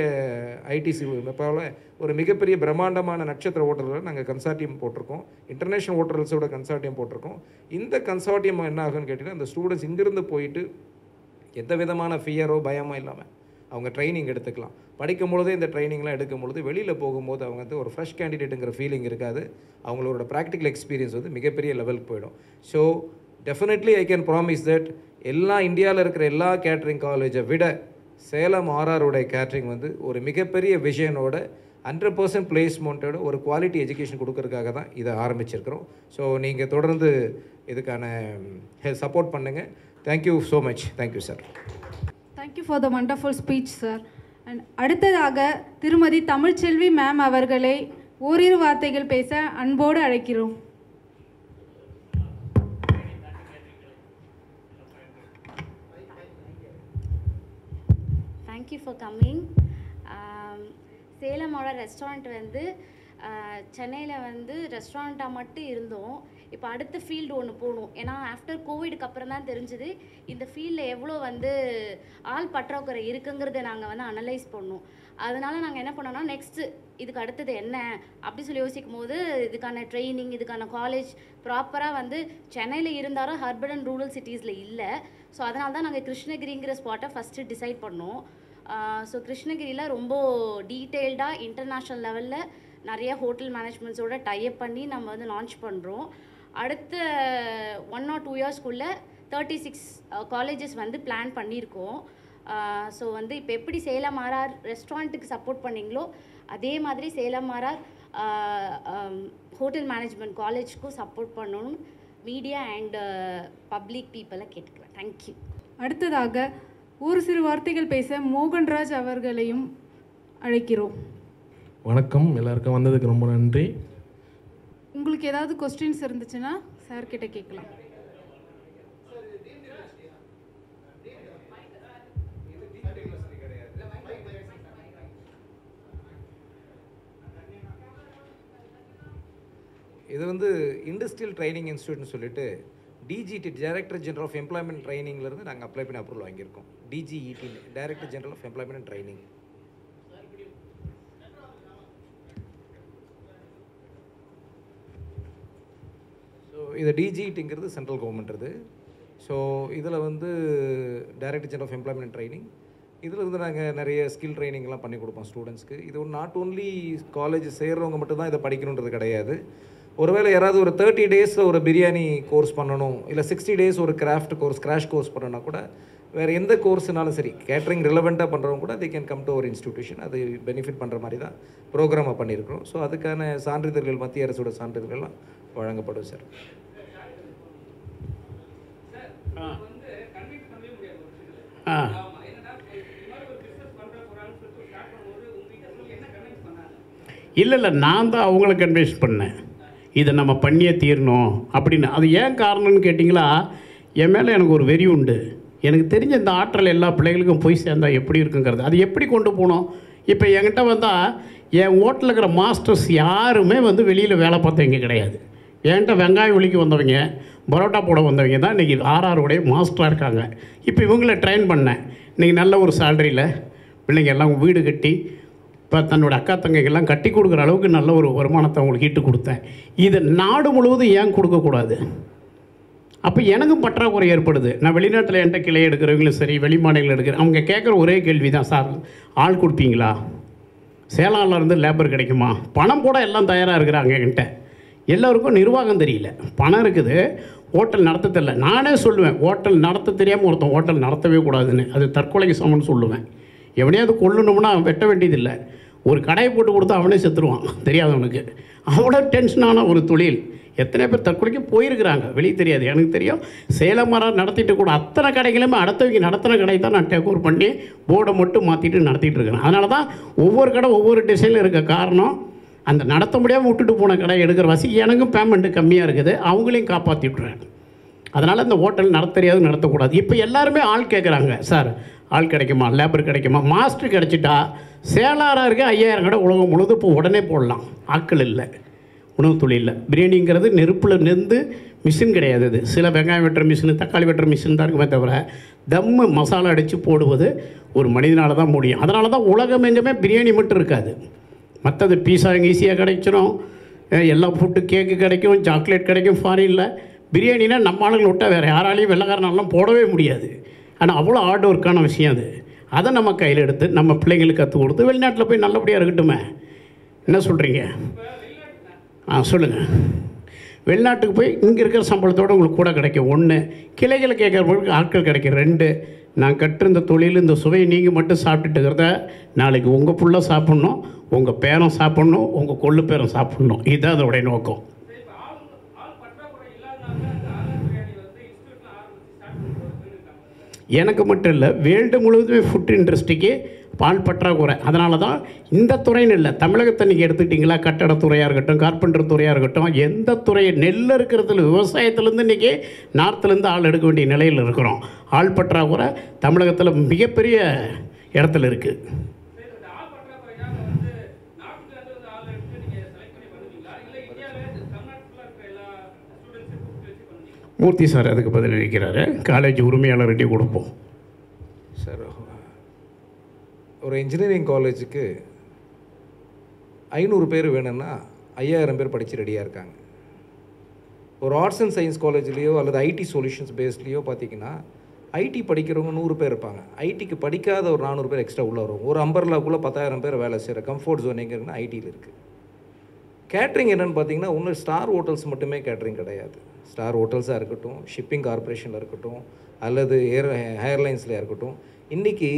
ஐடிசி போல் ஒரு மிகப்பெரிய பிரம்மாண்டமான நட்சத்திர ஹோட்டல்களை நாங்கள் கன்சார்டியம் போட்டிருக்கோம். இன்டர்நேஷ்னல் ஹோட்டல்ஸோட கன்சார்டியம் போட்டிருக்கோம். இந்த கன்சார்டியம் என்ன ஆகுன்னு கேட்டிங்கன்னா, அந்த ஸ்டூடெண்ட்ஸ் இங்கிருந்து போயிட்டு எந்த விதமான ஃபியரோ பயமோ இல்லாமல் அவங்க ட்ரைனிங் எடுத்துக்கலாம். படிக்கும் பொழுதே இந்த ட்ரைனிங்லாம் எடுக்கும் பொழுது வெளியில் போகும்போது அவங்க வந்து ஒரு ஃப்ரெஷ் கேண்டிடேட்டுங்கிற ஃபீலிங் இருக்காது. அவங்களோட ப்ராக்டிக்கல் எக்ஸ்பீரியன்ஸ் வந்து மிகப்பெரிய லெவலுக்கு போயிடும். So definitely I can promise that எல்லா இந்தியாவில் இருக்கிற எல்லா கேட்ரிங் காலேஜை விட சேலம் ஆர்ஆரோடைய கேட்ரிங் வந்து ஒரு மிகப்பெரிய விஷனோட 100% பிளேஸ்மெண்ட்டோட ஒரு குவாலிட்டி எஜுகேஷன் கொடுக்கறதுக்காக தான் இதை ஆரம்பிச்சிருக்கிறோம். ஸோ நீங்கள் தொடர்ந்து இதுக்கான சப்போர்ட் பண்ணுங்கள். Thank you so much. Thank you sir. Thank you for the wonderful speech sir. And அடுத்ததாக திருமதி தமிழ்ச்செல்வி மேம் அவர்களை ஓரிரு வார்த்தைகள் பேச அன்போடு அழைக்கிறோம். Thank you for coming. சேலமோட ரெஸ்டாரண்ட் வந்து சென்னையில் வந்து ரெஸ்டாரண்ட்டாக மட்டும் இருந்தோம். இப்போ அடுத்த ஃபீல்டு ஒன்று போகணும். ஏன்னா ஆஃப்டர் கோவிடுக்கு அப்புறம் தான் தெரிஞ்சுது இந்த ஃபீல்டில் எவ்வளோ வந்து ஆள் பற்றாக்குறை இருக்குங்கிறத நாங்கள் வந்து அனலைஸ் பண்ணோம். அதனால் நாங்கள் என்ன பண்ணோம்னா நெக்ஸ்ட்டு இதுக்கு அடுத்தது என்ன அப்படி சொல்லி யோசிக்கும் போது இதுக்கான ட்ரைனிங், இதுக்கான காலேஜ் ப்ராப்பராக வந்து சென்னையில் இருந்தாலும் அர்பன் அண்ட் ரூரல் சிட்டிஸில் இல்லை. ஸோ அதனால தான் நாங்கள் கிருஷ்ணகிரிங்கிற ஸ்பாட்டை ஃபஸ்ட்டு டிசைட் பண்ணோம். ஸோ கிருஷ்ணகிரியில் ரொம்ப டீட்டெயில்டாக இன்டர்நேஷ்னல் லெவலில் நிறைய ஹோட்டல் மேனேஜ்மெண்ட்ஸோட டைப் பண்ணி நம்ம வந்து லான்ச் பண்ணுறோம். அடுத்த 1 or 2 இயர்ஸ்க்குள்ளே 36 காலேஜஸ் வந்து பிளான் பண்ணியிருக்கோம். ஸோ வந்து இப்போ எப்படி சேலம் ஆர்ஆர் ரெஸ்டாரண்ட்டுக்கு சப்போர்ட் பண்ணிங்களோ அதே மாதிரி சேலம் ஆர்ஆர் ஹோட்டல் மேனேஜ்மெண்ட் காலேஜ்க்கும் சப்போர்ட் பண்ணணும் மீடியா அண்ட் பப்ளிக் பீப்புளை கேட்டுக்கிறேன். தேங்க்யூ. அடுத்ததாக ஒரு சிறு வார்த்தைகள் பேச மோகன்ராஜ் அவர்களையும் அழைக்கிறோம். வணக்கம், எல்லாருக்கும் வந்ததுக்கு ரொம்ப நன்றி. உங்களுக்கு ஏதாவது கொஸ்டின்ஸ் இருந்துச்சுன்னா சார் கிட்ட கேட்கலாம். இது வந்து இண்டஸ்ட்ரியல் ட்ரைனிங் இன்ஸ்டியூட்னு சொல்லிட்டு DGT director general of employment ட்ரைனிங்லேருந்து நாங்கள் அப்ளை பண்ணி அப்ரூவல் வாங்கியிருக்கோம். DGET director general of employment and training. So இது டிஜிஇடிங்கிறது சென்ட்ரல் கவர்மெண்ட் இது. ஸோ இதில் வந்து director general of employment and training இதில் வந்து நாங்கள் நிறைய ஸ்கில் ட்ரைனிங்லாம் பண்ணி கொடுப்போம் ஸ்டூடெண்ட்ஸ்க்கு. இது ஒரு நாட் ஓன்லி காலேஜ் சேர்றவங்க மட்டும்தான் இதை படிக்கணுன்றது கிடையாது. ஒருவேளை யாராவது ஒரு 30 டேஸில் ஒரு பிரியாணி கோர்ஸ் பண்ணணும், இல்லை 60 டேஸ் ஒரு கிராஃப்ட் கோர்ஸ், கிராஷ் கோர்ஸ் பண்ணணும்னா கூட வேறு எந்த கோர்ஸ்னாலும் சரி கேட்ரிங் ரிலவெண்ட்டாக பண்ணுறவங்க கூட they can come to our institution. அது பெனிஃபிட் பண்ணுற மாதிரி தான் ப்ரோக்ராமை பண்ணியிருக்கிறோம். ஸோ அதுக்கான சான்றிதழ்கள் மத்திய அரசோட சான்றிதழ்கள்லாம் வழங்கப்படும் சார். இல்லை நான் தான் அவங்கள கன்வின்ஸ் பண்ணேன் இதை நம்ம பண்ணியே தீரணும் அப்படின்னு. அது ஏன் காரணம்னு கேட்டிங்களா, என் மேலே எனக்கு ஒரு வெறி உண்டு. எனக்கு தெரிஞ்ச இந்த ஆற்றல் எல்லா பிள்ளைகளுக்கும் போய் சேர்ந்தால் எப்படி இருக்குங்கிறது, அது எப்படி கொண்டு போகணும். இப்போ என்கிட்ட வந்தால் என் ஹோட்டலில் இருக்கிற மாஸ்டர்ஸ் யாருமே வந்து வெளியில் வேலை பார்த்தவங்க கிடையாது. என்கிட்ட வெங்காயம் ஒலிக்க வந்தவங்க, பரோட்டா போட வந்தவங்க தான் இன்றைக்கி ஆர்ஆருடைய மாஸ்டராக இருக்காங்க. இப்போ இவங்கள ட்ரெயின் பண்ணேன். இன்றைக்கி நல்ல ஒரு சேலரியில் பிள்ளைங்க எல்லாம் வீடு கட்டி இப்போ தன்னோட அக்கா தங்கைகள்லாம் கட்டி கொடுக்குற அளவுக்கு நல்ல ஒரு வருமானத்தை அவங்களுக்கு ஈட்டு கொடுத்தேன். இதை நாடு முழுவதும் ஏன் கொடுக்கக்கூடாது? அப்போ எனக்கும் பற்றாக்குறை ஏற்படுது. நான் வெளிநாட்டில் என்கிட்ட கிளை எடுக்கிறவங்களும் சரி, வெளி மாநிலங்கள் எடுக்கிறேன், அவங்க கேட்குற ஒரே கேள்வி தான், சார் ஆள் கொடுப்பீங்களா, சேலாமில் இருந்து லேபர் கிடைக்குமா, பணம் போட எல்லாம் தயாராக இருக்கிறாங்க என்கிட்ட. எல்லோருக்கும் நிர்வாகம் தெரியல, பணம் இருக்குது, ஹோட்டல் நடத்த தெரியல. நானே சொல்லுவேன், ஹோட்டல் நடத்த தெரியாமல் ஒருத்தன் ஹோட்டல் நடத்தவே கூடாதுன்னு, அது தற்கொலைக்கு சமம்னு சொல்லுவேன். எவனையாவது கொல்லணும்னா அவன் வெட்ட வேண்டியதில்லை, ஒரு கடையை போட்டு கொடுத்தா அவனே செத்துருவான் தெரியாதவனுக்கு. அவ்வளோ டென்ஷனான ஒரு தொழில். எத்தனை பேர் தற்கொலைக்கு போயிருக்கிறாங்க, வெளியே தெரியாது. எனக்கு தெரியும், சேலம் மரம் நடத்திட்டு கூட அத்தனை கடைகளுமே அடுத்தவங்க நடத்துகிற கடை தான் நான் டேக் ஓவர் பண்ணி போர்டை மட்டும் மாற்றிட்டு நடத்திட்டு இருக்கிறேன். அதனால தான் ஒவ்வொரு கடை ஒவ்வொரு டிசைனில் இருக்க காரணம், அந்த நடத்த முடியாமல் விட்டுட்டு போன கடை எடுக்கிற வசி எனக்கும் பேமெண்ட்டு கம்மியாக இருக்குது, அவங்களையும் காப்பாற்றி விட்றேன். அதனால் இந்த ஹோட்டல் நடத்த தெரியாது, நடத்தக்கூடாது. இப்போ எல்லாருமே ஆள் கேட்குறாங்க, சார் ஆள் கிடைக்குமா, லேபர் கிடைக்குமா. மாஸ்டர் கிடச்சிட்டா சேலாராக இருக்க 5000 கடை உலகம் முழுது இப்போ உடனே போடலாம். ஆட்கள் இல்லை உணவு தொழிலில். பிரியாணிங்கிறது நெருப்பில் நெந்து மிஷின் கிடையாது. அது சில வெங்காயம் வெட்டுற மிஷின், தக்காளி வெட்டுற மிஷின் தான் இருக்குமே தவிர தம்மு மசாலா அடித்து போடுவது ஒரு மனிதனால் தான் முடியும். அதனால தான் உலகம் எங்கேயுமே பிரியாணி மட்டும் இருக்காது. மற்றது பீஸா இங்கே ஈஸியாக கிடைச்சிடும், எல்லா ஃபுட்டு கேக்கு கிடைக்கும், சாக்லேட் கிடைக்கும் ஃபாரினில். பிரியாணினா நம்ம ஆளுங்களை விட்டால் வேறு யாராலையும் வெள்ளைக்காரனாலாம் போடவே முடியாது. ஆனால் அவ்வளோ ஹார்ட் ஒர்க்கான விஷயம் அது. அதை நம்ம கையில் எடுத்து நம்ம பிள்ளைங்களுக்கு கற்றுக் கொடுத்து வெளிநாட்டில் போய் நல்லபடியாக இருக்கட்டுமே. என்ன சொல்கிறீங்க? சொல்லுங்கள். வெளிநாட்டுக்கு போய் இங்கே இருக்கிற சம்பளத்தோடு உங்களுக்கு கூட கிடைக்கும். 1 கிளைகளை கேட்குறவங்களுக்கு ஆட்கள் கிடைக்கும். 2 நான் கற்றிருந்த தொழில் இந்த சுவையை நீங்கள் மட்டும் சாப்பிட்டுட்டு இருக்கிறத நாளைக்கு உங்கள் புள்ள சாப்பிட்ணும், உங்கள் பேரன் சாப்பிட்ணும், உங்கள் கொள்ளு பேரன் சாப்பிட்ணும். இதுதான் அதோடைய நோக்கம். எனக்கு மட்டும் இல்லை, வேர்ல்டு முழுவதுமே ஃபுட் இண்டஸ்ட்ரிக்கு பால் பற்றாக்குறை. அதனால தான் இந்த துறைன்னு இல்லை, தமிழகத்தை நீங்கள் எடுத்துக்கிட்டிங்களா, கட்டடத்துறையாக இருக்கட்டும், கார்பெண்டர் துறையாக இருக்கட்டும், எந்த துறையை நெல் இருக்கிறதுல விவசாயத்துலேருந்து இன்றைக்கி நார்த்துலேருந்து ஆள் எடுக்க வேண்டிய நிலையில் இருக்கிறோம். ஆள் பற்றாக்குறை தமிழகத்தில் மிகப்பெரிய இடத்துல இருக்குது. மூர்த்தி சார் அதுக்கு பதில் அளிக்கிறாரு. காலேஜ் உரிமையாளர்கிட்டே கொடுப்போம். சார், ஒரு இன்ஜினியரிங் காலேஜுக்கு 500 பேர் வேணும்னா 5000 பேர் படித்து ரெடியாக இருக்காங்க. ஒரு ஆர்ட்ஸ் அண்ட் சயின்ஸ் காலேஜ்லேயோ அல்லது ஐடி சொல்யூஷன்ஸ் பேஸ்லேயோ பார்த்தீங்கன்னா ஐடி படிக்கிறவங்க 100 பேர் இருப்பாங்க. ஐடிக்கு படிக்காத ஒரு 400 பேர் எக்ஸ்ட்ரா உள்ளே வரும். ஒரு அம்பர்லாக்குள்ளே 10,000 பேர் வேலை செய்கிற கம்ஃபர்ட் ஜோன் எங்கே இருக்குன்னா ஐடியில் இருக்குது. கேட்ரிங் என்னென்னு பார்த்தீங்கன்னா ஒன்று ஸ்டார் ஹோட்டல்ஸ் மட்டுமே கேட்ரிங் கிடையாது. ஸ்டார் ஹோட்டல்ஸாக இருக்கட்டும், ஷிப்பிங் கார்பரேஷனில் இருக்கட்டும், அல்லது ஏர்லைன்ஸில் இருக்கட்டும். இன்றைக்கி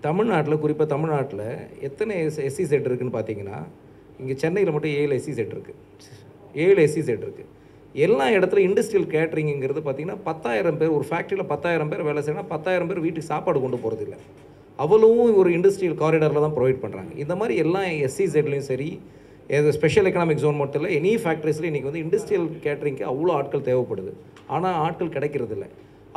தமிழ்நாட்டில், குறிப்பாக தமிழ்நாட்டில் எத்தனை எஸ்சி செட் இருக்குதுன்னு பார்த்தீங்கன்னா இங்கே சென்னையில் மட்டும் 7 எஸ்சி செட் இருக்குது. 7 எஸ்சி செட் இருக்குது. எல்லா இடத்துல இண்டஸ்ட்ரியல் கேட்ரிங்கிறது பார்த்திங்கன்னா 10,000 பேர், ஒரு ஃபேக்ட்ரியில் 10,000 பேர் வேலை செய்யணும். 10,000 பேர் வீட்டுக்கு சாப்பாடு கொண்டு போகிறது இல்லை. அவ்வளவும் ஒரு இண்டஸ்ட்ரியல் காரிடாரில் தான் ப்ரொவைட் பண்ணுறாங்க. இந்த மாதிரி எல்லா எஸ்சி செட்லேயும் சரி, ஸ்பெஷல் எக்கனாமிக் ஜோன் மட்டும் இல்லை, எனி ஃபேக்ட்ரிஸில் இன்றைக்கி வந்து இண்டஸ்ட்ரியல் கேட்ரிங்க்கு அவ்வளோ ஆட்கள் தேவைப்படுது. ஆனால் ஆட்கள் கிடைக்கிறது இல்லை.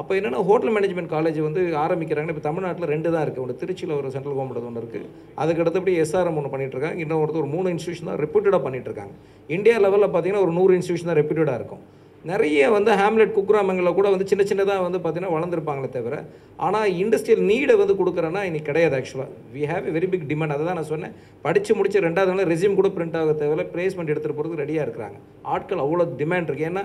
அப்போ என்னென்னா ஹோட்டல் மேனேஜ்மெண்ட் காலேஜ் வந்து ஆரம்பிக்கிறாங்கன்னா இப்போ தமிழ்நாட்டில் 2 தான் இருக்குது. ஒன்று திருச்சியில் ஒரு சென்ட்ரல் கவர்மெண்ட் ஒன்று இருக்குது. அதுக்கு அடுத்தபடி SRM ஒன்று பண்ணிகிட்ருக்காங்க. இன்னொருத்தர் ஒரு 3 இன்ஸ்டியூஷன் தான் ரெப்யூட்டடாக பண்ணிகிட்ருக்காங்க. இந்தியா லெவலில் பார்த்தீங்கன்னா ஒரு 100 இன்ஸ்டியூஷன் தான் ரெப்யூட்டடாக இருக்கும். நிறைய வந்து ஹேம்லெட் குக்கிராமங்களில் கூட வந்து சின்னதாக வந்து பார்த்திங்கன்னா வளர்ந்துருப்பாங்களே தவிர, ஆனால் இண்டஸ்ட்ரியல் நீடை வந்து கொடுக்குறேன்னா இன்றைக்கி கிடையாது. ஆக்சுவலாக we have a very big demand. அதை தான் நான் சொன்னேன். படித்து முடிச்சு 2வது நாள் ரெஸ்யூம் கூட பிரிண்ட் ஆக தேவையில்ல, பிளேஸ்மெண்ட் எடுத்துகிட்டு போகிறதுக்கு ரெடியாக இருக்கிறாங்க. ஆட்கள் அவ்வளோ டிமாண்ட் இருக்குது. ஏன்னா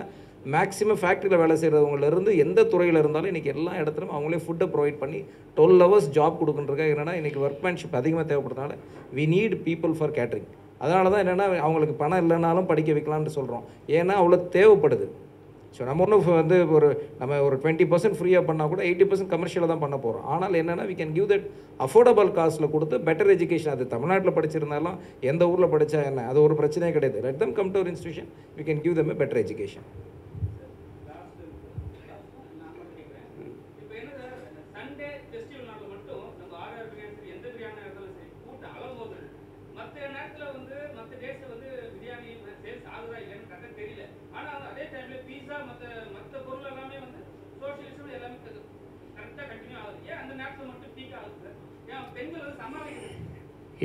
மேக்ஸிமம் ஃபேக்ட்ரியில் வேலை செய்கிறவங்கலேருந்து எந்த துறையில் இருந்தாலும் இன்றைக்கி எல்லா இடத்துலையும் அவங்களே ஃபுட்டை ப்ரொவைட் பண்ணி 12 hours ஜாப் கொடுக்குன்றதுக்காக என்னென்னா இன்றைக்கி ஒர்க்மேன்ஷிப் அதிகமாக தேவைப்படுறதுனால we need people for catering. அதனால தான் என்னென்னா அவங்களுக்கு பணம் இல்லைனாலும் படிக்க வைக்கலாம்னு சொல்கிறோம். ஏன்னா அவ்வளோ தேவைப்படுது. ஸோ நம்ம ஒன்றும் வந்து நம்ம ஒரு 20% ஃப்ரீயாக பண்ணால் கூட 80% கமர்ஷியலாக தான் பண்ண போகிறோம். ஆனால் என்னென்னா we can give that affordable காஸ்ட்டில் கொடுத்து பெட்டர் எஜுகேஷன். அது தமிழ்நாட்டில் படிச்சிருந்தாலும் எந்த ஊரில் படித்தா என்ன, அது ஒரு பிரச்சனையே கிடையாது. Let them come to our institution, we can give them a better education.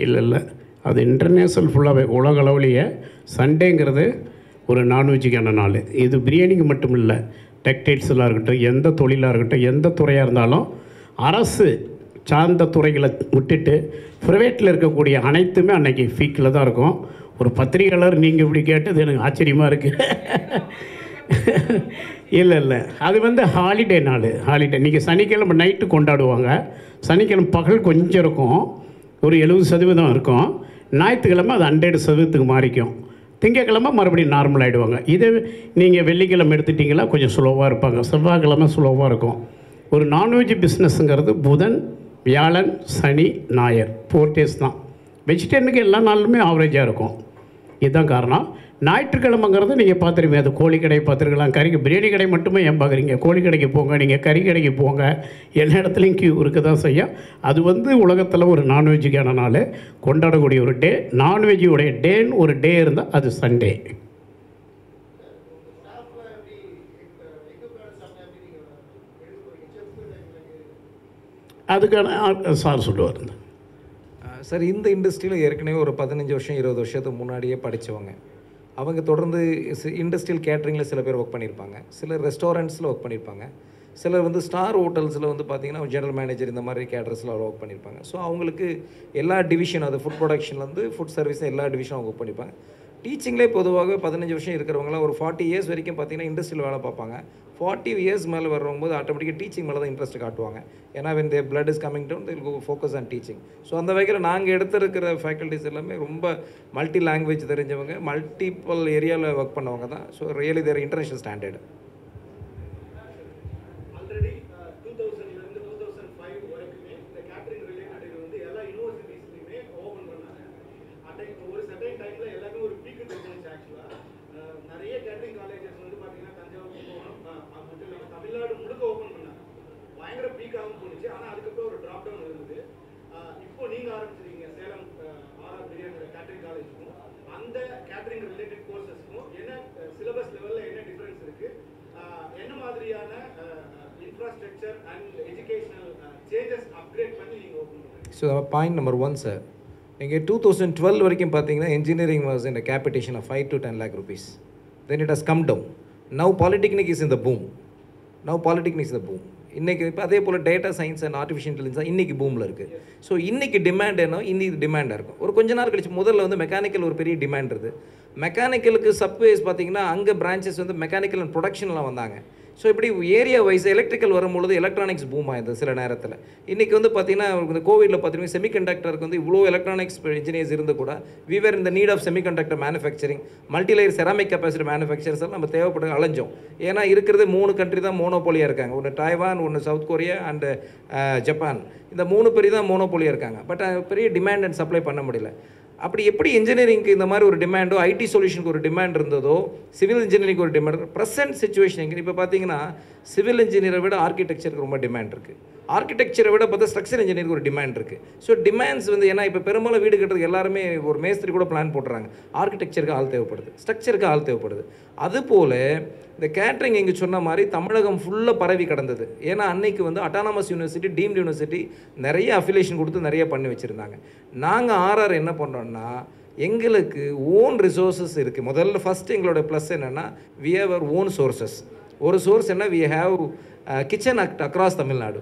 இல்லை, அது இன்டர்நேஷ்னல் ஃபுல்லாகவே உலக அளவுலேயே சண்டேங்கிறது ஒரு நான்வெஜ்ஜுக்கான நாள். இது பிரியாணிக்கு மட்டும் இல்லை, டெக்டைல்ஸெலாம் இருக்கட்டும், எந்த தொழிலாக இருக்கட்டும், எந்த துறையாக இருந்தாலும் அரசு சார்ந்த துறைகளை விட்டுட்டு ப்ரைவேட்டில் இருக்கக்கூடிய அனைத்துமே அன்றைக்கி ஃபீக்கில் தான் இருக்கும். ஒரு பத்திரிகையாளர் நீங்கள் இப்படி கேட்டது எனக்கு ஆச்சரியமாக இருக்குது. இல்லை, அது வந்து ஹாலிடே நாள். ஹாலிடே நீங்கள் சனிக்கிழமை நைட்டு கொண்டாடுவாங்க. சனிக்கிழமை பகல் கொஞ்சம் இருக்கும், ஒரு 70% இருக்கும். ஞாயிற்றுக்கிழமை அது 100% மாறிக்கும். திங்கக்கிழமை மறுபடியும் நார்மல் ஆகிடுவாங்க. இது நீங்கள் வெள்ளிக்கிழமை எடுத்துட்டிங்களா கொஞ்சம் ஸ்லோவாக இருப்பாங்க. செவ்வாய்க்கிழமை ஸ்லோவாக இருக்கும். ஒரு நான்வெஜ் பிஸ்னஸ்ஸுங்கிறது புதன், வியாழன், சனி, ஞாயிறு 4 days தான். வெஜிடேரியனுக்கு எல்லா நாளுமே ஆவரேஜாக இருக்கும். இதுதான் காரணம். ஞாயிற்றுக்கிழமைங்கிறது நீங்கள் பார்த்துருப்பீங்க. அது கோழி கடை பார்த்துருக்கலாம், கறிக்கு பிரியாணி கடை மட்டுமே ஏன் பார்க்குறீங்க? கோழி கடைக்கு போங்க, நீங்கள் கறி கடைக்கு போங்க, எல்லா இடத்துலையும் கியூ இருக்க தான் செய்யும். அது வந்து உலகத்தில் ஒரு நான்வெஜ்ஜுக்கான நாள், கொண்டாடக்கூடிய ஒரு டே. நான்வெஜ்ஜுடைய டேன்னு ஒரு டே இருந்தால் அது சண்டே. அதுக்கான சார் சொல்லுவார். சார், இந்த இண்டஸ்ட்ரியில் ஏற்கனவே ஒரு 15 வருஷம் 20 வருஷத்துக்கு முன்னாடியே படித்தவங்க, அவங்க தொடர்ந்து இண்டஸ்ட்ரியல் கேட்ரிங்கில் சில பேர் ஒர்க் பண்ணியிருப்பாங்க, சிலர் ரெஸ்டாரண்ட்ஸில் ஒர்க் பண்ணியிருப்பாங்க, சிலர் வந்து ஸ்டார் ஹோட்டல்ஸில் வந்து பார்த்திங்கன்னா ஜெனரல் மேனேஜர் இந்த மாதிரி கேட்ரஸில் ஒர்க் பண்ணியிருப்பாங்க. ஸோ அவங்களுக்கு எல்லா டிவிஷன், அது ஃபுட் ப்ரொடக்ஷன்லேருந்து ஃபுட் சர்வீஸ் எல்லா டிவிஷனும் அவங்க ஒர்க் பண்ணியிருப்பாங்க. டீச்சிங்லேயே பொதுவாக 15 வருஷம் இருக்கிறவங்களாம் ஒரு 40 years வரைக்கும் பார்த்திங்கன்னா இண்டஸ்ட்ரியில் வேலை பார்ப்பாங்க. 40 years மேலே வரும்போது ஆட்டோமேட்டிக்காக டீச்சிங் மேலே தான் இன்ட்ரெஸ்ட் காட்டுவாங்க. ஏன்னா when their blood is coming down, they will go focus on teaching. So அந்த வகையில் நாங்கள் எடுத்திருக்கிற ஃபேக்கல்ட்டிஸ் எல்லாமே ரொம்ப மல்டி லாங்குவேஜ் தெரிஞ்சவங்க, மல்டிபிள் ஏரியாவில் ஒர்க் பண்ணவங்க தான். ஸோ ரியலி தேர் இன்டர்நேஷனல் ஸ்டாண்டர்டு. அந்த கேட்டரிங் ரிலேட்டட் கோர்சஸ்க்கும் என்ன சிலபஸ் லெவலில் என்ன டிஃபரன்ஸ் இருக்குது, என்ன மாதிரியான infrastructure and educational changes upgrade பண்ணி நீங்கள் ஓப்பன் பண்ணுறீங்க? ஸோ பாயிண்ட் நம்பர் 1 சார், நீங்கள் 2012 வரைக்கும் பார்த்தீங்கன்னா engineering was in a capitation of 5 to 10 lakh rupees. Then it has come down. Now polytechnic is in the boom. இன்றைக்கி இப்போ அதே போல் data science and artificial intelligence இன்றைக்கி பூமில் இருக்குது. ஸோ இன்றைக்கி டிமாண்ட் என்ன, இன்னைக்கு டிமாண்டாக இருக்கும். ஒரு கொஞ்ச நாள் கழிச்சு முதல்ல வந்து மெக்கானிக்கல் ஒரு பெரிய டிமாண்ட் இருக்குது. மெக்கானிக்கலுக்கு சப்வேஸ் பார்த்தீங்கன்னா அங்கே பிரான்ச்சஸ் வந்து மெக்கானிக்கல் அண்ட் ப்ரொடக்ஷன்லாம் வந்தாங்க. ஸோ இப்படி ஏரியா வைஸ் எலக்ட்ரிக்கல் வரும்பொழுது எலக்ட்ரானிக்ஸ் பூம் ஆயிருது சில நேரத்தில். இன்றைக்கி வந்து பார்த்திங்கன்னா இந்த கோவிடில் பார்த்தீங்கன்னா செமிகண்டக்டருக்கு வந்து இவ்வளோ எலக்ட்ரானிக்ஸ் இன்ஜினியர்ஸ் இருந்து கூட வி வேர் இந்த need of semiconductor manufacturing, multilayer ceramic capacity manufacturers எல்லாம் நம்ம தேவைப்பட அலைஞ்சோம். ஏன்னா இருக்கிறது 3 கண்ட்ரி தான் மோனோபோலியாக இருக்காங்க. ஒன்று டைவான், ஒன்று சவுத் கொரியா அண்டு ஜப்பான். இந்த 3 பேர் தான் மோனோபோலியாக இருக்காங்க. பட் பெரிய டிமாண்ட் அண்ட் சப்ளை பண்ண முடியல. அப்படி எப்படி இன்ஜினியரிங்க்கு இந்த மாதிரி ஒரு டிமாண்டோ, ஐடி சொல்யூஷனுக்கு ஒரு டிமாண்ட் இருந்ததோ, சிவில் இன்ஜினியரிங்க்கு ஒரு டிமாண்ட், ப்ரெசென்ட் சுச்சுவேஷன் எங்கே இப்போ பார்த்தீங்கன்னா சிவில் இன்ஜினியரை விட ஆர்கிடெக்சருக்கு ரொம்ப டிமாண்ட் இருக்குது. ஆர்கிடெக்சரை விட பார்த்தா ஸ்ட்ரக்சர் இன்ஜினியருக்கு ஒரு டிமாண்ட் இருக்குது. ஸோ டிமாண்ட்ஸ் வந்து ஏன்னா இப்போ பெரும்பாலும் வீடு கட்டுறதுக்கு எல்லாருமே ஒரு மேஸ்திரி கூட பிளான் போட்டுறாங்க. ஆர்கிடெக்சருக்கு ஆள் தேவைப்படுது, ஸ்ட்ரக்சருக்கு ஆள் தேவைப்படுது. அதுபோல் இந்த கேட்ரிங் இங்கே சொன்ன மாதிரி தமிழகம் ஃபுல்லாக பரவி கிடந்தது. ஏன்னா அன்னைக்கு வந்து அட்டானமஸ் யூனிவர்சிட்டி, டீம்டு யூனிவர்சிட்டி நிறைய அஃபிலியேஷன் கொடுத்து நிறைய பண்ணி வச்சுருந்தாங்க. நாங்கள் ஆர்ஆர் என்ன பண்ணுறோன்னா எங்களுக்கு ஓன் ரிசோர்ஸஸ் இருக்குது. முதல்ல ஃபஸ்ட்டு எங்களோட ப்ளஸ் என்னென்னா we have our own sources. ஒரு சோர்ஸ் என்ன, we have kitchen across Tamil Nadu.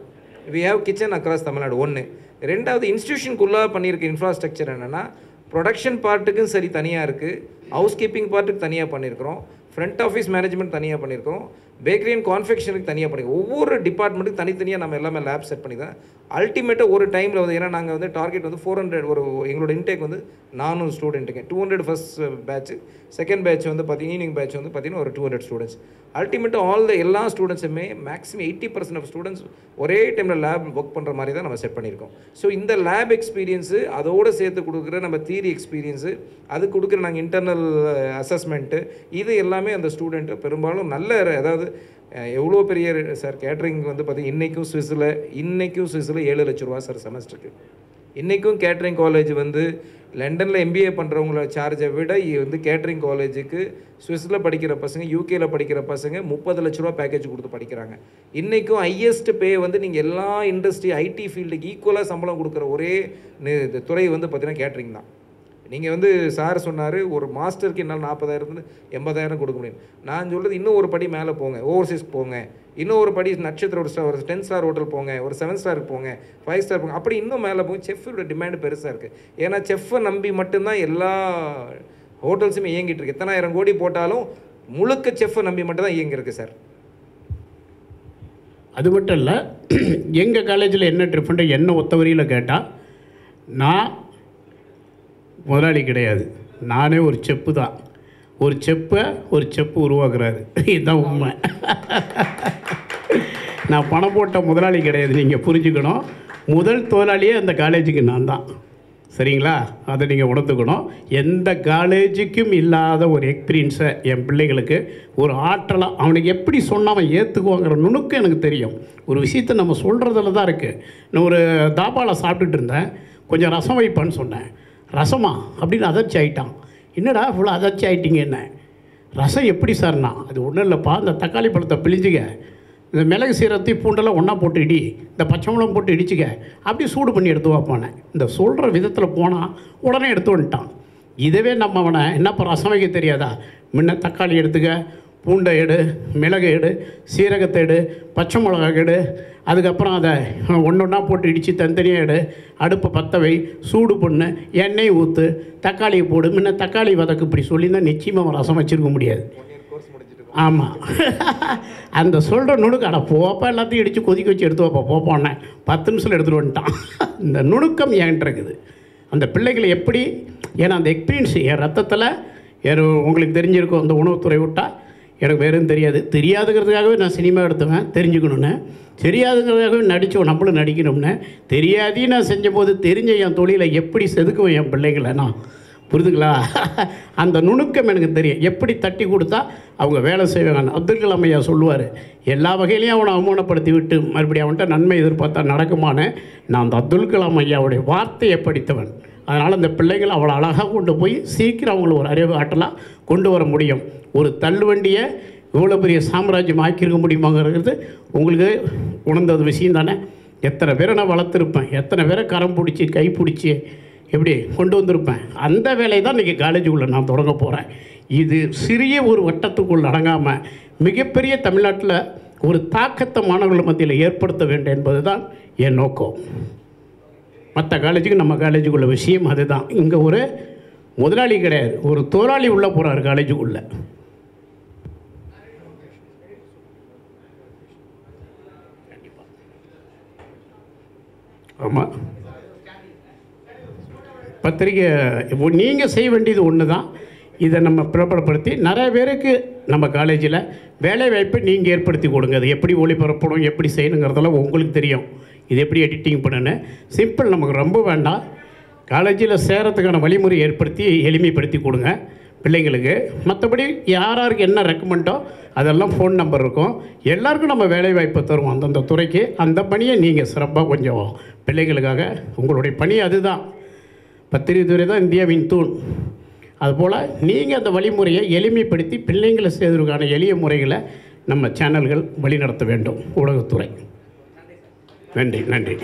ஒன்று. ரெண்டாவது இன்ஸ்டியூஷனுக்குள்ளே பண்ணியிருக்க இன்ஃப்ராஸ்ட்ரக்சர் என்னென்னா ப்ரொடக்ஷன் பார்ட்டுக்கும் சரி தனியாக இருக்குது, ஹவுஸ் கீப்பிங் பார்ட்டுக்கு தனியாக பண்ணியிருக்கிறோம், ஃப்ரண்ட் ஆஃபீஸ் மேனேஜ்மெண்ட் தனியாக பண்ணியிருக்கோம், பேக்கரி அண்ட் கான்ஃபெக்ஷனுக்கு தனியாக பண்ணியிருக்கோம். ஒவ்வொரு டிபார்ட்மெண்ட்டுக்கு தனித்தனியாக நம்ம எல்லாமே லேப் செட் பண்ணி தான் அல்டிமேட்டாக ஒரு டைமில் வந்து, ஏன்னா நாங்கள் வந்து டார்கெட் வந்து 400, ஒரு எங்களோட இன்டேக் வந்து 400 ஸ்டூடெண்ட்டுக்கு 200 ஃபஸ்ட் பேட்ச், செகண்ட் பேட்ச் வந்து பார்த்தீங்கன்னா ஈவினிங் பேட்ச் வந்து பார்த்தீங்கன்னா ஒரு 200 ஸ்டூடெண்ட்ஸ். அல்டிமேட்டாக எல்லா ஸ்டூடெண்ட்ஸுமே மேக்ஸிமம் 80% ஆஃப் ஸ்டூடெண்ட்ஸ் ஒரே டைமில் லேப் ஒர்க் பண்ணுற மாதிரி தான் நம்ம செட் பண்ணியிருக்கோம். ஸோ இந்த லேப் எக்ஸ்பீரியன்ஸு அதோடு சேர்த்து கொடுக்குற நம்ம தியரி எக்ஸ்பீரியன்ஸு, அது கொடுக்குற நாங்கள் இன்டர்னல் அசஸ்மெண்ட்டு, இது எல்லாமே அந்த ஸ்டூடெண்ட்டு பெரும்பாலும் நல்ல, அதாவது எவ்வளோ பெரிய சார் கேட்ரிங் வந்து பார்த்திங்கன்னா இன்றைக்கும் சுவிஸில் 7 லட்ச ரூபா சார் செமஸ்டருக்கு. இன்றைக்கும் கேட்ரிங் காலேஜ் வந்து லண்டனில் MBA பண்ணுறவங்கள சார்ஜை விட வந்து கேட்ரிங் காலேஜுக்கு சுவிஸில் படிக்கிற பசங்க, யூகேயில் படிக்கிற பசங்க 30 லட்ச ரூபா பேக்கேஜ் கொடுத்து படிக்கிறாங்க. இன்றைக்கும் ஹையஸ்ட் பே வந்து நீங்கள் எல்லா இண்டஸ்ட்ரி ஐடி ஃபீல்டுக்கு ஈக்குவலாக சம்பளம் கொடுக்குற ஒரே துறை வந்து பார்த்திங்கன்னா கேட்ரிங் தான். நீங்கள் வந்து சார் சொன்னார் ஒரு மாஸ்டருக்கு என்னால் 40,000 80,000 கொடுக்க முடியும். நான் சொல்கிறது இன்னும் ஒரு படி மேலே போங்க, ஓவர்சீஸ்க்கு போங்க, இன்னும் ஒரு படி நட்சத்திர ஒரு 10 ஸ்டார் ஹோட்டல் போங்க, ஒரு 7 ஸ்டாருக்கு போங்க, 5 ஸ்டார் போங்க, அப்படி இன்னும் மேலே போங்க. செஃப்போட டிமாண்டு பெருசாக இருக்குது. ஏன்னா செஃப்பை நம்பி மட்டும்தான் எல்லா ஹோட்டல்ஸுமே இயங்கிட்டு இருக்கு. எத்தனை 1000 கோடி போட்டாலும் முழுக்க செஃப்பை நம்பி மட்டும் தான் இயங்கிருக்கு சார். அது மட்டும் இல்லை, எங்கள் காலேஜில் என்ன டிஃப்ரெண்ட்டு, என்ன ஒத்த வரியில் கேட்டால், நான் முதலாளி கிடையாது, நானே ஒரு செப்பு தான். ஒரு செப்பு உருவாக்குறாரு, இதுதான் உண்மை. நான் பணம் போட்ட முதலாளி கிடையாது, நீங்கள் புரிஞ்சுக்கணும். முதல் முதலாளியே அந்த காலேஜுக்கு நான் தான், சரிங்களா? அதை நீங்கள் உணர்ந்துக்கணும். எந்த காலேஜுக்கும் இல்லாத ஒரு எக்ஸ்பீரியன்ஸை என் பிள்ளைங்களுக்கு, ஒரு ஆற்றலாக அவனுக்கு எப்படி சொன்னால் அவன் ஏற்றுக்குவாங்கிற நுணுக்கம் எனக்கு தெரியும். ஒரு விஷயத்தை நம்ம சொல்கிறதுல தான் இருக்குது. நான் ஒரு தாபாவில் சாப்பிட்டுட்டு இருந்தேன், கொஞ்சம் ரசம் வைப்பான்னு சொன்னேன். ரசமா அப்படின்னு அதிர்ச்சி ஆகிட்டான். என்னடா இவ்வளோ அதிர்ச்சி ஆகிட்டீங்க, என்ன ரசம் எப்படி சார்னா? அது ஒன்றும் இல்லைப்பா, இந்த தக்காளி பழத்தை பிழிஞ்சுக்க, இந்த மிளகு சீரகத்தையும் பூண்டெல்லாம் ஒன்றா போட்டு இடி, இந்த பச்சை மிளகம் போட்டு இடிச்சுக்க, அப்படி சூடு பண்ணி எடுத்து வைப்பானேன். இந்த சொல்கிற விதத்தில் போனால் உடனே எடுத்து வந்துட்டான். இதவே நம்ம அவனை என்னப்பா ரசம் வைக்க தெரியாதா, முன்ன தக்காளி எடுத்துக்க, பூண்டை எடு, மிளகு எடு, சீரகத்தை எடு, பச்சை மிளகாய் எடு, அதுக்கப்புறம் அதை ஒன்றா போட்டு இடித்து தனித்தனியாக எடு, அடுப்பை பற்ற வை, சூடு பண்ணு, எண்ணெய் ஊற்று, தக்காளியை போடு, முன்ன தக்காளி வதக்கு, இப்படி சொல்லியிருந்தால் நிச்சயமாக ரசம் வச்சுருக்க முடியாது. ஆமாம், அந்த சொல்கிற நுணுக்கம், அட போப்பா எல்லாத்தையும் இடித்து கொதிக்க வச்சு எடுத்து வைப்பா போப்பானே, 10 நிமிஷத்தில் எடுத்துகிட்டு வந்துட்டான். இந்த நுணுக்கம் என்கிட்ட இருக்குது. அந்த பிள்ளைகளை எப்படி, ஏன்னா அந்த எக்ஸ்பீரியன்ஸ் என் ரத்தத்தில், உங்களுக்கு தெரிஞ்சிருக்கும். அந்த உணவுத்துறை விட்டால் எனக்கு வேறும் தெரியாதுங்கிறதுக்காகவே நான் சினிமா எடுத்துவேன், தெரிஞ்சுக்கணுன்னு. தெரியாதுங்கிறதுக்காகவே நடித்தோம், நம்மளும் நடிக்கணும்னு. தெரியாதையும் நான் செஞ்சபோது தெரிஞ்ச என் தொழிலை எப்படி செதுக்குவேன் என் பிள்ளைங்களை நான், புரிதுங்களா? அந்த நுணுக்கம் எனக்கு தெரியும். எப்படி தட்டி கொடுத்தா அவங்க வேலை செய்வாங்க. அப்துல் கலாம் ஐயா சொல்லுவார், எல்லா வகையிலையும் அவனை அவமானப்படுத்தி விட்டு மறுபடியும் அவன்கிட்ட நன்மை எதிர்பார்த்தா நடக்குமான்னு. நான் அந்த அப்துல் கலாம் ஐயாவுடைய வார்த்தையை படித்தவன். அதனால் அந்த பிள்ளைகள் அவ்வளோ அழகாக கொண்டு போய் சீக்கிரம் அவங்கள ஒரு அறிவு ஆற்றலாக கொண்டு வர முடியும். ஒரு தள்ளுவண்டியை இவ்வளோ பெரிய சாம்ராஜ்யம் ஆக்கியிருக்க முடியுமாங்கிறது உங்களுக்கு உணர்ந்தது விஷயம் தானே. எத்தனை பேரை நான் வளர்த்துருப்பேன், எத்தனை பேரை கரம் பிடிச்சி கை பிடிச்சி எப்படி கொண்டு வந்திருப்பேன். அந்த வேலையை தான் இன்றைக்கி காலேஜுக்குள்ளே நான் தொடங்க போகிறேன். இது சிறிய ஒரு வட்டத்துக்குள் அடங்காமல் மிகப்பெரிய தமிழ்நாட்டில் ஒரு தாக்கத்தை மாணவர்கள் மத்தியில் ஏற்படுத்த வேண்டும் என்பது தான் என் நோக்கம். மற்ற காலேஜுக்கு நம்ம காலேஜுக்குள்ள விஷயம் அதுதான். இங்கே ஒரு முதலாளி கிடையாது, ஒரு தொழிலாளி உள்ளே போகிறார் காலேஜுக்குள்ளே. ஆமாம், பத்திரிக்கை நீங்கள் செய்ய வேண்டியது ஒன்று தான். இதை நம்ம பிரபலப்படுத்தி நிறைய பேருக்கு நம்ம காலேஜில் வேலை வாய்ப்பை நீங்கள் ஏற்படுத்தி கொடுங்க. அது எப்படி ஒளிபரப்பணும், எப்படி செய்யணுங்கிறதெல்லாம் உங்களுக்கு தெரியும். இது எப்படி எடிட்டிங் பண்ணணும், சிம்பிள், நமக்கு ரொம்ப வேண்டாம். காலேஜில் சேரத்துக்கான வழிமுறை ஏற்படுத்தி எளிமைப்படுத்தி கொடுங்க பிள்ளைங்களுக்கு. மற்றபடி யாராருக்கு என்ன ரெக்கமெண்டோ அதெல்லாம் ஃபோன் நம்பர் இருக்கும். எல்லாருக்கும் நம்ம வேலைவாய்ப்பை தருவோம் அந்தந்த துறைக்கு. அந்த பணியை நீங்கள் சிறப்பாக கொஞ்சம் பிள்ளைங்களுக்காக உங்களுடைய பணி அதுதான். பத்திரிகை துறை தான் இந்தியாவின் தூண். அதுபோல் நீங்கள் அந்த வழிமுறையை எளிமைப்படுத்தி பிள்ளைங்களை செய்வதற்கான எளிய முறைகளை நம்ம சேனல்கள் வழிநடத்த வேண்டும். ஊடகத்துறை. நன்றி.